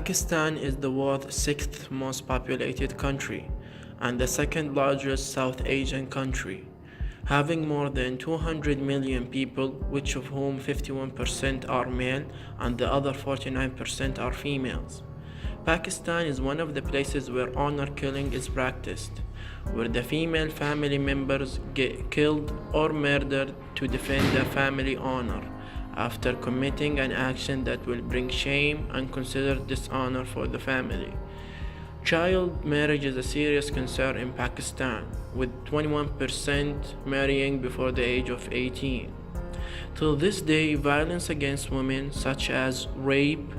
Pakistan is the world's sixth most populated country and the second largest South Asian country, having more than 200 million people, which of whom 51% are male and the other 49% are females. Pakistan is one of the places where honor killing is practiced, where the female family members get killed or murdered to defend their family honor after committing an action that will bring shame and considered dishonor for the family. Child marriage is a serious concern in Pakistan, with 21% marrying before the age of 18. Till this day, violence against women, such as rape,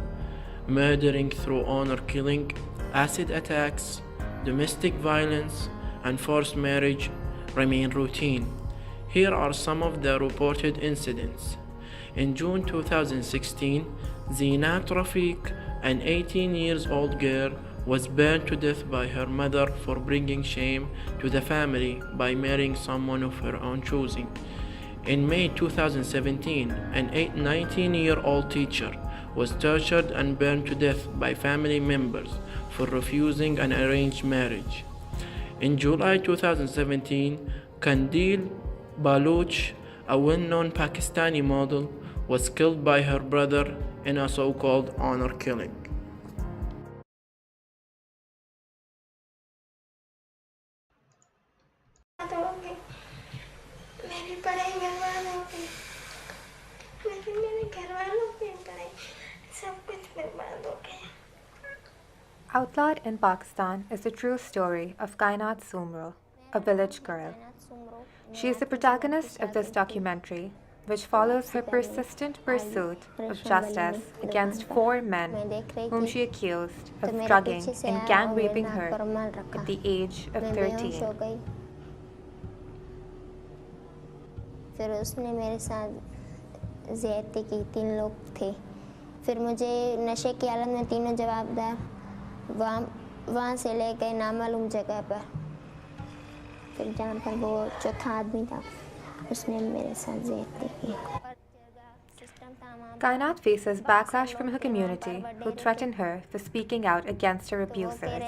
murdering through honor killing, acid attacks, domestic violence, and forced marriage, remain routine. Here are some of the reported incidents. In June 2016, Zinat Rafiq, an 18 years old girl, was burned to death by her mother for bringing shame to the family by marrying someone of her own choosing. In May 2017, an 19-year-old teacher was tortured and burned to death by family members for refusing an arranged marriage. In July 2017, Kandil Baloch, a well-known Pakistani model, was killed by her brother in a so-called honor killing. Outlawed in Pakistan is the true story of Kainat Sumro, a village girl. She is the protagonist of this documentary, which follows her persistent pursuit of justice against 4 men whom she accused of drugging and gang raping her at the age of 13. फिर उसने मेरे साथ ज़्यादती की 3 लोग थे। फिर मुझे नशे की हालत में तीनों जवाबदार वहाँ से ले गए नामालूम जगह पर। फिर जहाँ पर वो चौथा आदमी था, उसने मेरे साथ ज़्यादती की। Kainat faces backlash from her community, who threaten her for speaking out against her abusers.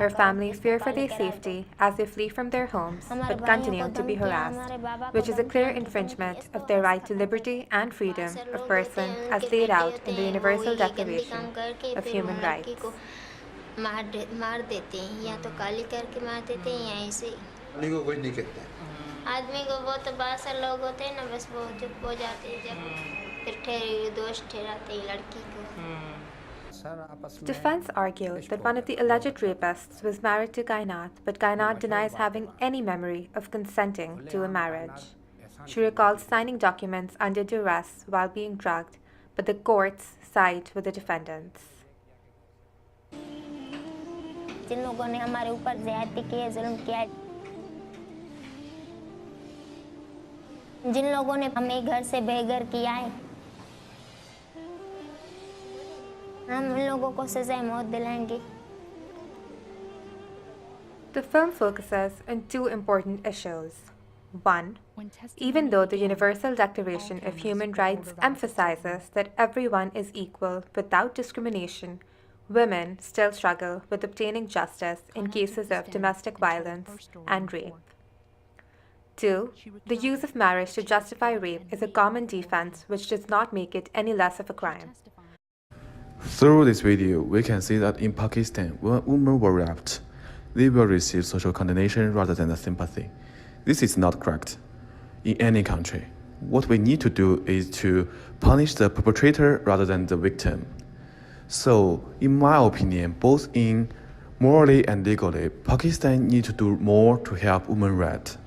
Her family fear for their safety as they flee from their homes, but continue to be harassed, which is a clear infringement of their right to liberty and freedom of person as laid out in the Universal Declaration of Human Rights. मार देते हैं, या तो काली करके मार देते हैं या ऐसे ही। को कोई नहीं कहता आदमी को, वो तो बासा लोग होते हैं ना, बस वो चुप हो जाते हैं जब फिर दोष ठहराते हैं लड़की को। Defense argued that one of the alleged rapists was married to Kainat, but Kainat denies having any memory of consenting to a marriage. She recalls signing documents under duress while being drugged, but the courts side with the defendants. जिन लोगों ने हमारे ऊपर ज़्यादती की है, जुल्म किया है, जिन लोगों ने हमें घर से बेघर किया है, हम उन लोगों को सज़ाए मौत दिलाएंगे। The film focuses on 2 important issues. 1. Even though the Universal Declaration of Human Rights emphasizes that everyone is equal without discrimination, women still struggle with obtaining justice in cases of domestic violence and rape. 2. The use of marriage to justify rape is a common defense which does not make it any less of a crime. Through this video, we can see that in Pakistan, when women were raped, they will receive social condemnation rather than sympathy. This is not correct. In any country, what we need to do is to punish the perpetrator rather than the victim. So, in my opinion, both in morally and legally, Pakistan needs to do more to help women's rights.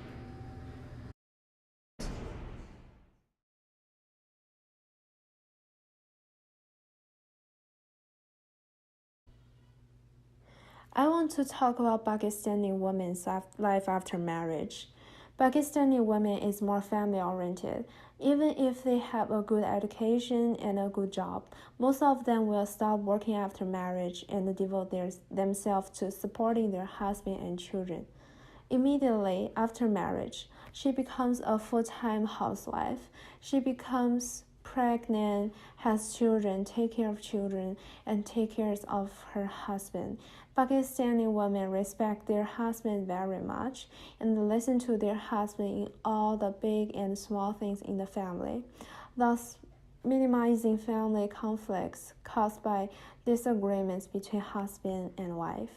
I want to talk about Pakistani women's life after marriage. Pakistani women is more family-oriented. Even if they have a good education and a good job, most of them will stop working after marriage and devote themselves to supporting their husband and children. Immediately after marriage, she becomes a full-time housewife. She becomes pregnant, has children, take care of children, and take care of her husband. Pakistani women respect their husband very much and listen to their husband in all the big and small things in the family, thus minimizing family conflicts caused by disagreements between husband and wife.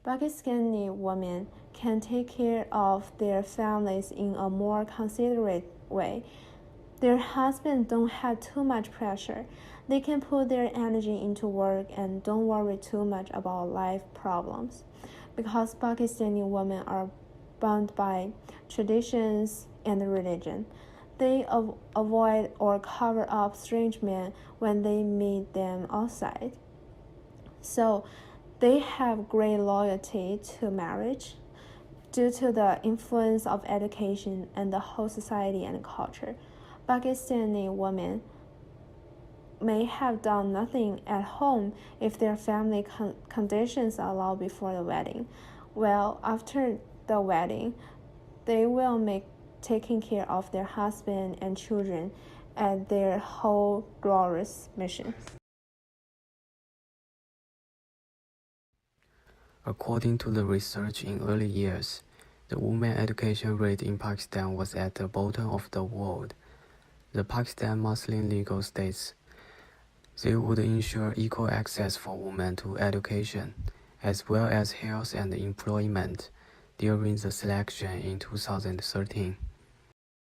Pakistani women can take care of their families in a more considerate way. Their husbands don't have too much pressure. They can put their energy into work and don't worry too much about life problems. Because Pakistani women are bound by traditions and religion, they avoid or cover up strange men when they meet them outside. So they have great loyalty to marriage due to the influence of education and the whole society and culture. Pakistani women may have done nothing at home if their family conditions allow before the wedding. Well, after the wedding, they will make taking care of their husband and children as their whole glorious mission. According to the research in early years, the women education rate in Pakistan was at the bottom of the world. The Pakistan Muslim legal states they would ensure equal access for women to education, as well as health and employment, during the selection in 2013.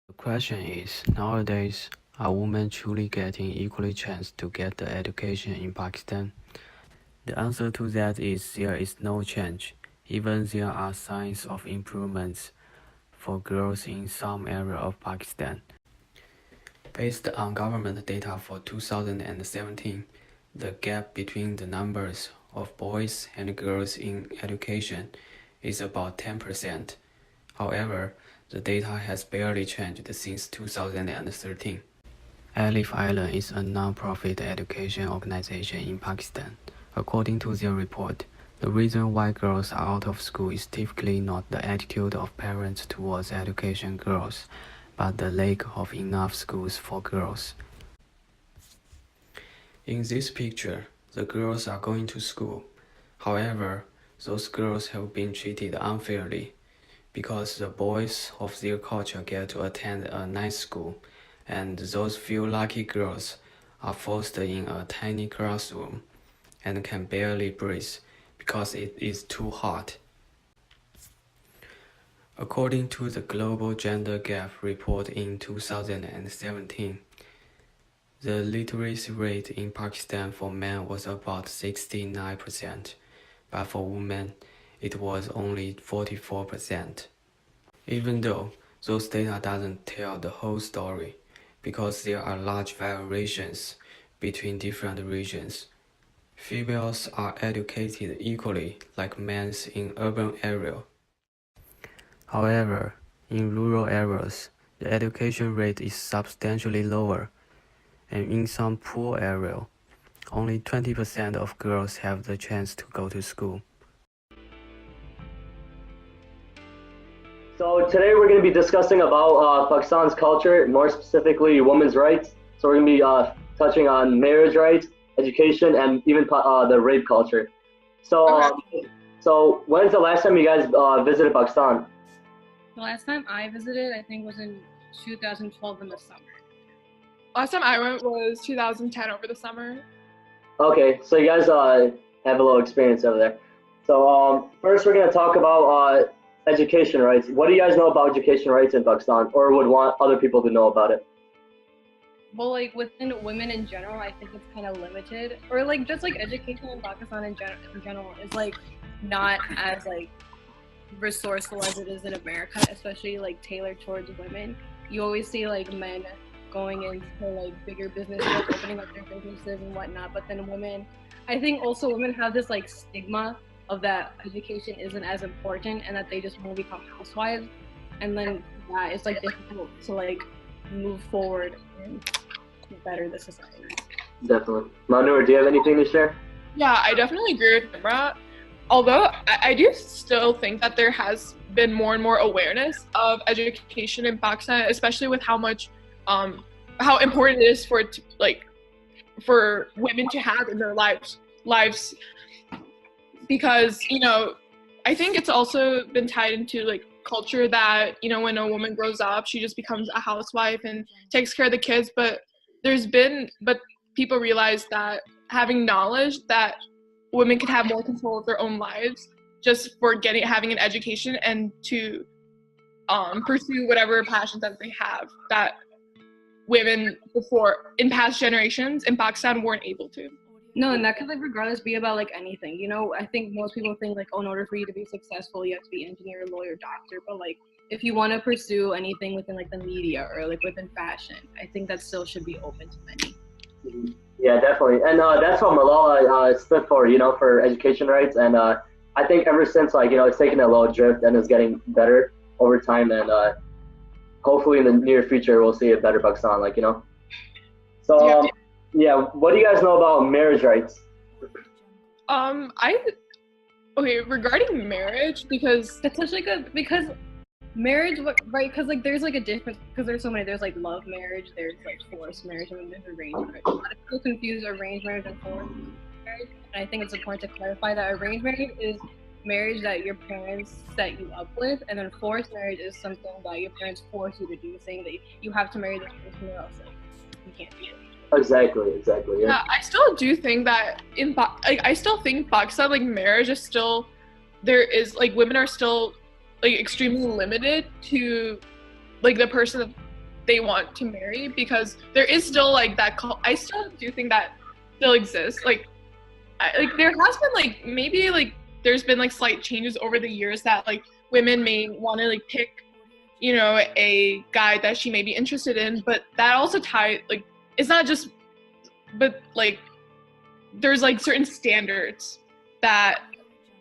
The question is, nowadays, are women truly getting equal chance to get the education in Pakistan? The answer to that is there is no change, even there are signs of improvements for girls in some areas of Pakistan. Based on government data for 2017, the gap between the numbers of boys and girls in education is about 10%. However, the data has barely changed since 2013. Alif Island is a non-profit education organization in Pakistan. According to their report, the reason why girls are out of school is typically not the attitude of parents towards education girls, but the lack of enough schools for girls. In this picture, the girls are going to school. However, those girls have been treated unfairly because the boys of their culture get to attend a nice school, and those few lucky girls are forced in a tiny classroom and can barely breathe because it is too hot. According to the Global Gender Gap report in 2017, the literacy rate in Pakistan for men was about 69%, but for women, it was only 44%. Even though those data doesn't tell the whole story, because there are large variations between different regions. Females are educated equally like men in urban areas. However, in rural areas, the education rate is substantially lower, and in some poor areas, only 20% of girls have the chance to go to school. So today we're going to be discussing about Pakistan's culture, more specifically women's rights. So we're going to be touching on marriage rights, education, and even the rape culture. So, so when's the last time you guys visited Pakistan? The last time I visited, I think, was in 2012 in the summer. Last time I went was 2010 over the summer. Okay, so you guys have a little experience over there. So first we're going to talk about education rights. What do you guys know about education rights in Pakistan, or would want other people to know about it? Well, like within women in general, I think it's kind of limited, or like just like education in Pakistan in general is like not as like resourceful as it is in America, especially like tailored towards women. You always see like men going into like bigger businesses, opening up their businesses and whatnot, but then women, I think also women have this like stigma of that education isn't as important and that they just want to become housewives, and then it's like difficult to like move forward and better the society. Definitely. Manur, do you have anything to share? Yeah, I definitely agree with Nimrat. Although I do still think that there has been more and more awareness of education in Pakistan, especially with how much how important it is for it to, like, for women to have in their lives, because, you know, I think it's also been tied into like culture that, you know, when a woman grows up, she just becomes a housewife and takes care of the kids. But people realize that having knowledge that women can have more control of their own lives just for having an education and to pursue whatever passions that they have, that women before in past generations in Pakistan weren't able to. No, and that could like regardless be about like anything. You know, I think most people think like, oh, in order for you to be successful, you have to be engineer, lawyer, doctor. But like, if you want to pursue anything within like the media or like within fashion, I think that still should be open to many. Yeah, definitely. And that's what Malala stood for, you know, for education rights. And I think ever since, like, you know, it's taken a little drift and is getting better over time. And hopefully in the near future, we'll see a better Pakistan, like, you know. So, yeah, what do you guys know about marriage rights? Regarding marriage, because it's such like because marriage, right? Because like there's like a difference, because there's so many. There's like love marriage, there's like forced marriage, and then there's arranged marriage. A lot of people confuse arranged marriage and forced marriage, and I think it's important to clarify that arranged marriage is marriage that your parents set you up with, and then forced marriage is something that your parents force you to do, saying that you have to marry this person or else like, you can't be it. Exactly. Yeah. I still do think that I still think Pakistan, like, marriage is still, there is like women are still like extremely limited to like the person that they want to marry, because there is still like that I still do think that still exists. Like there has been like maybe like there's been like slight changes over the years that like women may want to like pick, you know, a guy that she may be interested in, but that also like it's not just, but like there's like certain standards that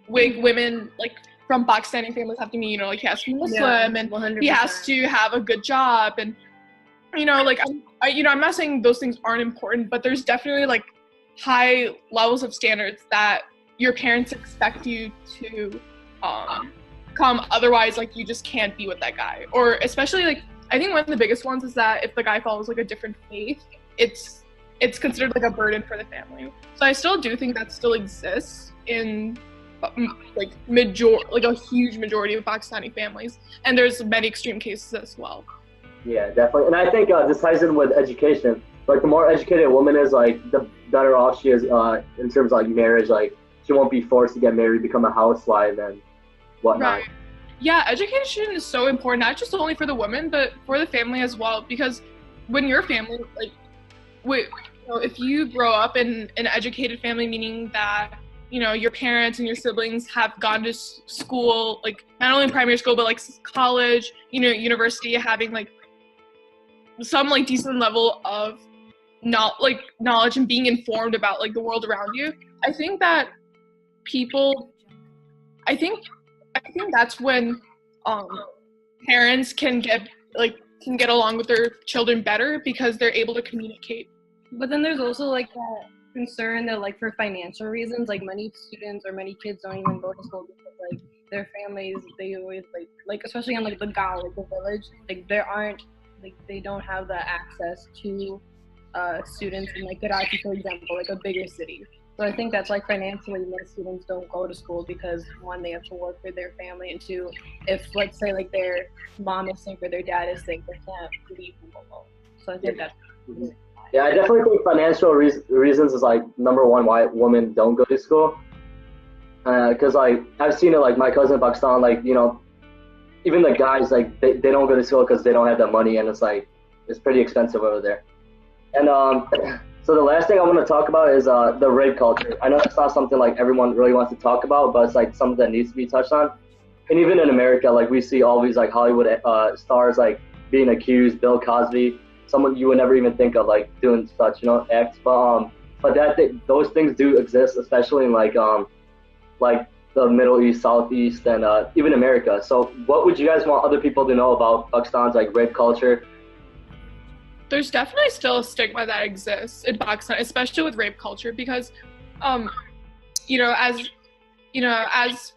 women like from Pakistani families have to meet, you know, like he has to be Muslim and 100%. He has to have a good job, and you know, like I'm not saying those things aren't important, but there's definitely like high levels of standards that your parents expect you to come, otherwise like you just can't be with that guy. Or especially like I think one of the biggest ones is that if the guy follows like a different faith, it's considered like a burden for the family. So I still do think that still exists in like a huge majority of Pakistani families, and there's many extreme cases as well. Yeah, definitely. And I think this ties in with education. Like the more educated a woman is, like the better off she is in terms of like marriage. Like she won't be forced to get married, become a housewife and whatnot. Right. Yeah, education is so important, not just only for the women, but for the family as well. Because when your family, like, you know, if you grow up in an educated family, meaning that, you know, your parents and your siblings have gone to school, like not only primary school, but like college, you know, university, having like some like decent level of knowledge and being informed about like the world around you. I think that I think that's when parents can get along with their children better, because they're able to communicate. But then there's also like that concern that like for financial reasons, like many students or many kids don't even go to school because like their families, they always like especially in like the gaon, like the village, like they don't have the access to students in like Karachi, for example, like a bigger city. So I think that's like financially most students don't go to school because one, they have to work for their family, and two, if let's say like their mom is sick or their dad is sick, they can't leave them alone. So I think that's yeah, I definitely think financial reasons is like number one why women don't go to school. Because like I've seen it, like my cousin in Pakistan, like, you know, even the guys, like they don't go to school because they don't have that money, and it's like it's pretty expensive over there. And so the last thing I want to talk about is the rape culture. I know that's not something like everyone really wants to talk about, but it's like something that needs to be touched on. And even in America, like we see all these like Hollywood stars like being accused, Bill Cosby, someone you would never even think of like doing such, you know, acts. But those things do exist, especially in like the Middle East, Southeast, and even America. So what would you guys want other people to know about Pakistan's like rape culture? There's definitely still a stigma that exists in Pakistan, especially with rape culture, because, as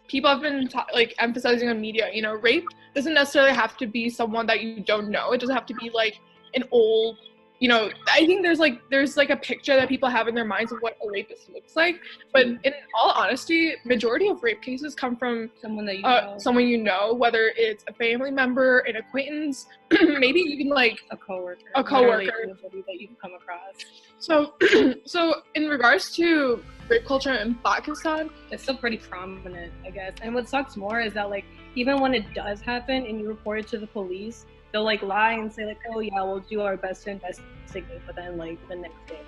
people have been emphasizing on media, you know, rape doesn't necessarily have to be someone that you don't know. It doesn't have to be like an old, you know, I think there's like a picture that people have in their minds of what a rapist looks like, but in all honesty, majority of rape cases come from someone that someone you know, whether it's a family member, an acquaintance, maybe even like a coworker, literally anybody that you've come across. So so in regards to rape culture in Pakistan, it's still pretty prominent, I guess. And what sucks more is that like even when it does happen and you report it to the police, they'll like lie and say like, oh yeah, we'll do our best to investigate, but then like the next day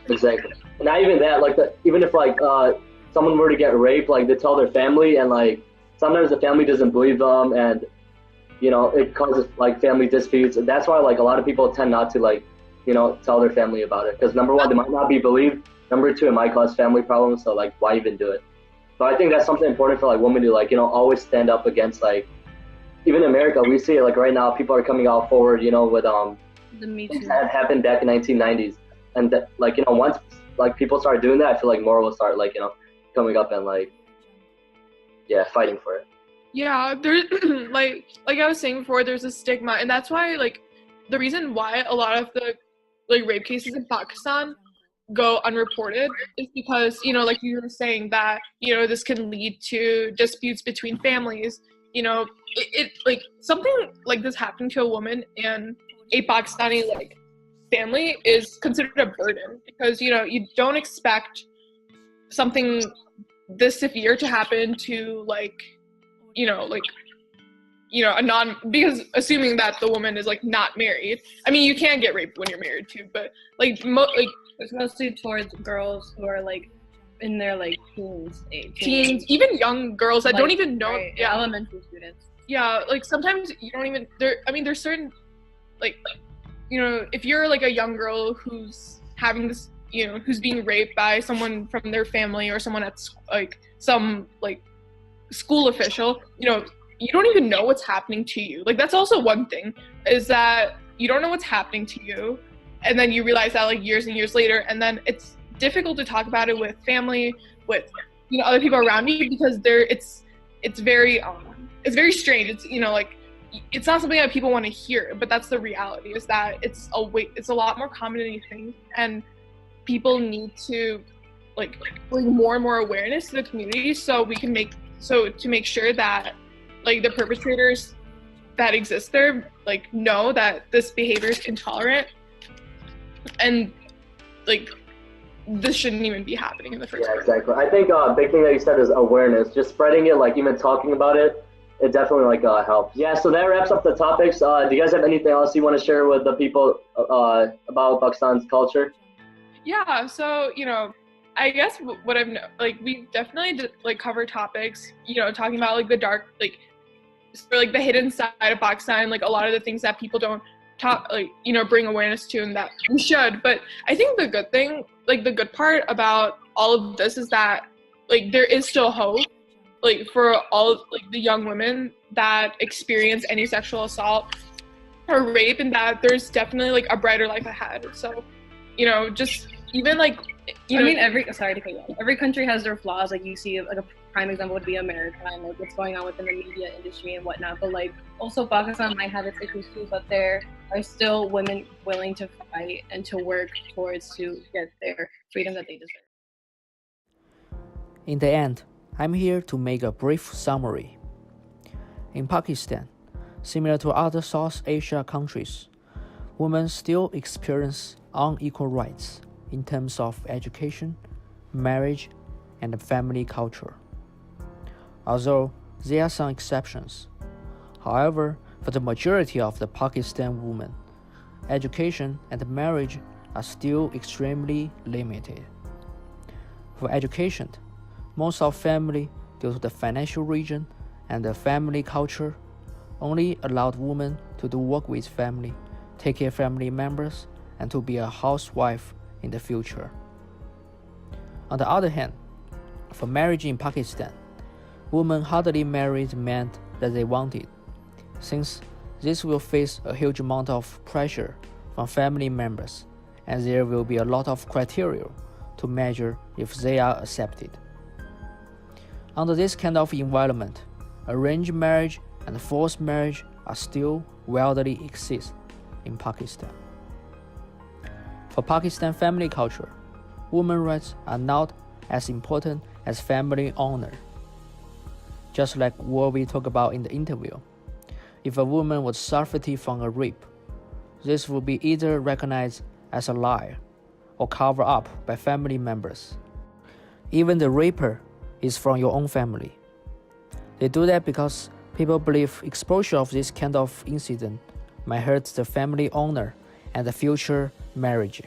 exactly. And not even that, like even if like someone were to get raped, like they tell their family, and like sometimes the family doesn't believe them, and you know, it causes like family disputes. And that's why like a lot of people tend not to like, you know, tell their family about it, because number one, they might not be believed, number two, it might cause family problems, so like why even do it? So I think that's something important for like women to like, you know, always stand up against. Like even in America, we see it like right now, people are coming out forward, you know, with the Me Too that happened back in 1990s, and that, like, you know, once like people start doing that, I feel like more will start like, you know, coming up and like, yeah, fighting for it. Yeah, there's like I was saying before, there's a stigma, and that's why like the reason why a lot of the like rape cases in Pakistan go unreported is because, you know, like you were saying, that, you know, this can lead to disputes between families. You know, it like something like this happening to a woman in a Pakistani like family is considered a burden, because, you know, you don't expect something this severe to happen to like, you know, because assuming that the woman is like not married. I mean, you can get raped when you're married too, but like it's mostly towards girls who are like in their like teens, even young girls that like, don't even know. Right, yeah, elementary students. Yeah, like sometimes you don't even there's certain like, you know, if you're like a young girl who's having this, you know, who's being raped by someone from their family or someone at like some like school official, you know, you don't even know what's happening to you. Like that's also one thing, is that you don't know what's happening to you, and then you realize that like years and years later, and then it's difficult to talk about it with family, with, you know, other people around you, because it's very strange. It's, you know, like it's not something that people want to hear, but that's the reality, is that it's a lot more common than you think, and people need to like bring more and more awareness to the community, so to make sure that like the perpetrators that exist there like know that this behavior is intolerant, and like this shouldn't even be happening in the first place. Yeah, exactly. I think a big thing that you said is awareness. Just spreading it, like even talking about it, it definitely like helps. Yeah, so that wraps up the topics. Do you guys have anything else you want to share with the people about Pakistan's culture? Yeah, so, you know, I guess what I've like, we definitely like cover topics, you know, talking about like the dark, like, or like the hidden side of Pakistan, like a lot of the things that people don't talk, like, you know, bring awareness to, and that we should. But I think the good thing, like the good part about all of this is that like there is still hope, like for all like the young women that experience any sexual assault or rape, and that there's definitely like a brighter life ahead. So, you know, just even like, you know, I mean, sorry to cut you off. Every country has their flaws. Like you see, like a prime example would be America and like what's going on within the media industry and whatnot. But like also Pakistan might have its issues too, but there are still women willing to fight and to work towards to get their freedom that they deserve. In the end, I'm here to make a brief summary. In Pakistan, similar to other South Asia countries, women still experience unequal rights in terms of education, marriage, and family culture. Although there are some exceptions. However, for the majority of the Pakistan women, education and marriage are still extremely limited. For education, most of family, due to the financial region and the family culture, only allowed women to do work with family, take care of family members, and to be a housewife in the future. On the other hand, for marriage in Pakistan, women hardly marry the man that they wanted, since this will face a huge amount of pressure from family members, and there will be a lot of criteria to measure if they are accepted. Under this kind of environment, arranged marriage and forced marriage are still widely exist in Pakistan. For Pakistan family culture, women's rights are not as important as family honor. Just like what we talked about in the interview, if a woman was suffered from a rape, this would be either recognized as a lie or covered up by family members. Even the raper is from your own family. They do that because people believe exposure of this kind of incident might hurt the family honor and the future marriage.